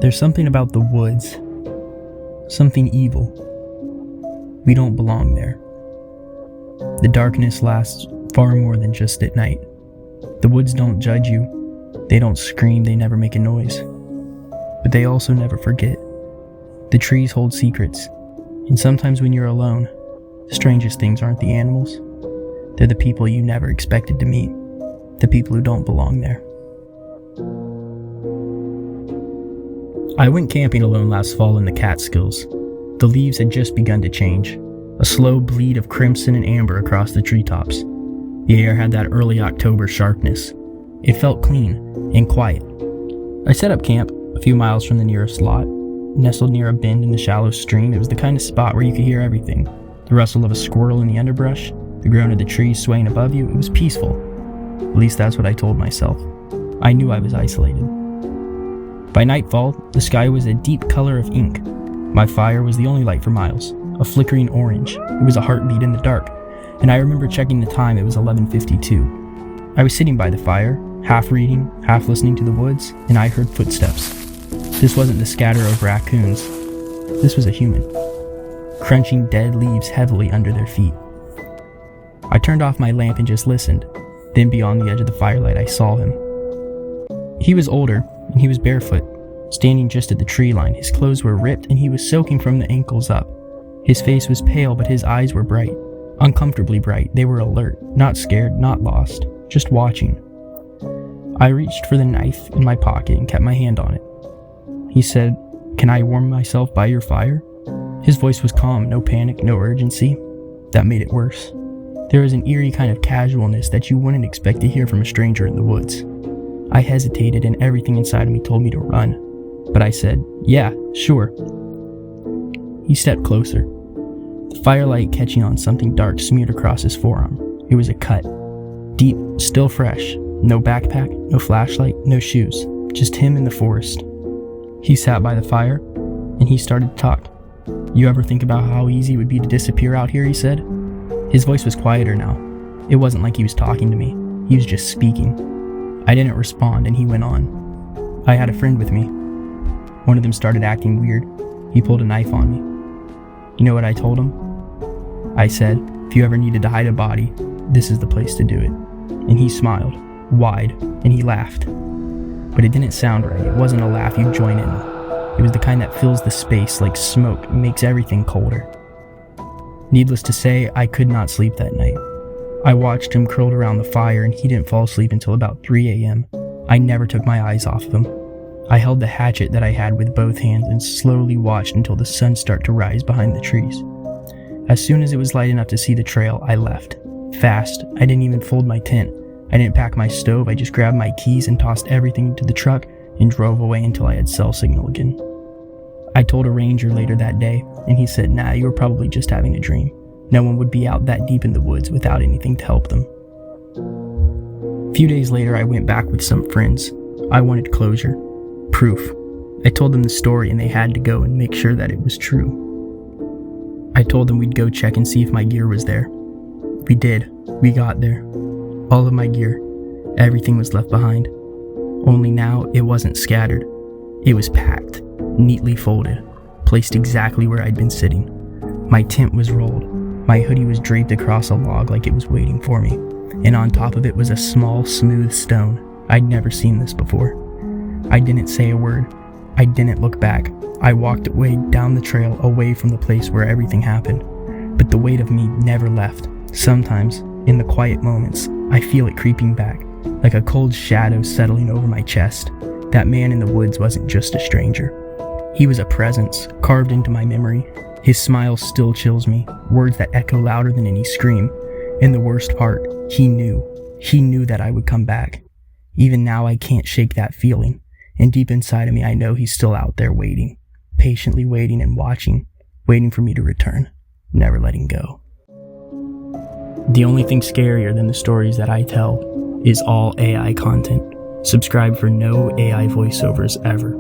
There's something about the woods, something evil. We don't belong there. The darkness lasts far more than just at night. The woods don't judge you. They don't scream, they never make a noise. But they also never forget. The trees hold secrets, and sometimes when you're alone, the strangest things aren't the animals. They're the people you never expected to meet, the people who don't belong there. I went camping alone last fall in the Catskills. The leaves had just begun to change, a slow bleed of crimson and amber across the treetops. The air had that early October sharpness. It felt clean and quiet. I set up camp a few miles from the nearest lot, nestled near a bend in the shallow stream. It was the kind of spot where you could hear everything. The rustle of a squirrel in the underbrush, the groan of the trees swaying above you. It was peaceful. At least that's what I told myself. I knew I was isolated. By nightfall, the sky was a deep color of ink. My fire was the only light for miles, a flickering orange. It was a heartbeat in the dark, and I remember checking the time. It was 11:52. I was sitting by the fire, half reading, half listening to the woods, and I heard footsteps. This wasn't the scatter of raccoons. This was a human, crunching dead leaves heavily under their feet. I turned off my lamp and just listened. Then beyond the edge of the firelight, I saw him. He was older, and he was barefoot, standing just at the tree line. His clothes were ripped, and he was soaking from the ankles up. His face was pale, but his eyes were bright, uncomfortably bright. They were alert, not scared, not lost, just watching. I reached for the knife in my pocket and kept my hand on it. He said, "Can I warm myself by your fire?" His voice was calm, no panic, no urgency. That made it worse. There was an eerie kind of casualness that you wouldn't expect to hear from a stranger in the woods. I hesitated, and everything inside of me told me to run. But I said, "Yeah, sure." He stepped closer, the firelight catching on something dark smeared across his forearm. It was a cut. Deep, still fresh. No backpack, no flashlight, no shoes. Just him in the forest. He sat by the fire, and he started to talk. "You ever think about how easy it would be to disappear out here?" he said. His voice was quieter now. It wasn't like he was talking to me. He was just speaking. I didn't respond, and he went on. "I had a friend with me. One of them started acting weird. He pulled a knife on me. You know what I told him? I said, if you ever needed to hide a body, this is the place to do it." And he smiled, wide, and he laughed. But it didn't sound right. It wasn't a laugh you join in. It was the kind that fills the space like smoke and makes everything colder. Needless to say, I could not sleep that night. I watched him curled around the fire, and he didn't fall asleep until about 3 a.m. I never took my eyes off of him. I held the hatchet that I had with both hands and slowly watched until the sun started to rise behind the trees. As soon as it was light enough to see the trail, I left. Fast. I didn't even fold my tent. I didn't pack my stove. I just grabbed my keys and tossed everything into the truck and drove away until I had cell signal again. I told a ranger later that day, and he said, "Nah, you were probably just having a dream. No one would be out that deep in the woods without anything to help them." A few days later, I went back with some friends. I wanted closure. Proof. I told them the story, and they had to go and make sure that it was true. I told them we'd go check and see if my gear was there. We did. We got there. All of my gear. Everything was left behind. Only now, it wasn't scattered. It was packed, neatly folded, placed exactly where I'd been sitting. My tent was rolled. My hoodie was draped across a log like it was waiting for me, and on top of it was a small, smooth stone. I'd never seen this before. I didn't say a word. I didn't look back. I walked away down the trail, away from the place where everything happened. But the weight of me never left. Sometimes, in the quiet moments, I feel it creeping back, like a cold shadow settling over my chest. That man in the woods wasn't just a stranger. He was a presence carved into my memory. His smile still chills me, words that echo louder than any scream. And the worst part, he knew. He knew that I would come back. Even now, I can't shake that feeling. And deep inside of me, I know he's still out there waiting, patiently waiting and watching, waiting for me to return, never letting go. The only thing scarier than the stories that I tell is all AI content. Subscribe for no AI voiceovers ever.